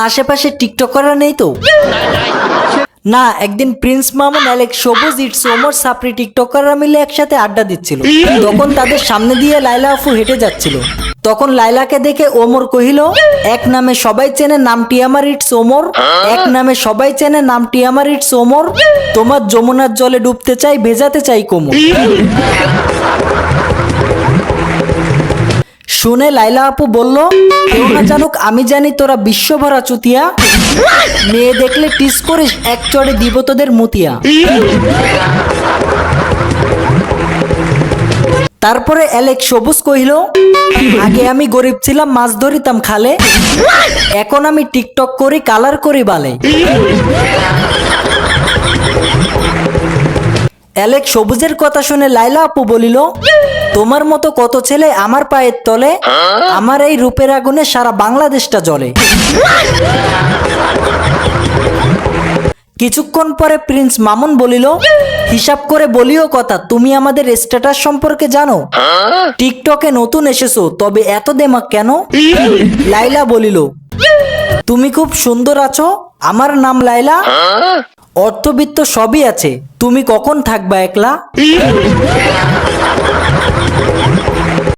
আশেপাশে টিকটকাররা নেই তো? না, একদিন প্রিন্স মামুন, অ্যালেক্স সবুজ, ইটস ওমর, সাপড়ি টিকটকাররা মিলে একসাথে আড্ডা দিচ্ছিল। তখন তাদের সামনে দিয়ে লাইলা আপু হেঁটে যাচ্ছিল। তখন লাইলাকে দেখে ওমর কহিল, এক নামে সবাই চেনে, নামটি আমার ইটস ওমর। এক নামে সবাই চেনে, নামটি আমার ইটস ওমর। তোমার যমুনার জলে ডুবতে চাই, ভেজাতে চাই কোমর। শুনে লাইলা আপু বলল, কেউ না জানুক আমি জানি তোরা বিশ্বভরা চুতিয়া। মেয়ে দেখলে টিস করিস, এক চড়ে দিব তোদের মুতিয়া। তারপরে অ্যালেক্স সবুজ কহিল, আগে আমি গরিব ছিলাম, মাছ ধরিতাম খালে, এখন আমি টিকটক করি, কালার করি বালে। অ্যালেক্স সবুজের কথা শুনে লাইলা আপু বলিল, তোমার মতো কত ছেলে আমার পায়ের তলে, আমার এই রূপের আগুনে সারা বাংলাদেশটা জ্বলে। কিছুক্ষণ পরে প্রিন্স মামুন বলিল, হিসাব করে বলিও কথা, তুমি আমাদের স্ট্যাটাস সম্পর্কে জানো? টিকটকে নতুন এসেছো, তবে এত দেমাক কেন? লাইলা বলিল, তুমি খুব সুন্দর আছো, আমার নাম লাইলা, অর্থবিত্ত সবই আছে, তুমি কখন থাকবা একলা?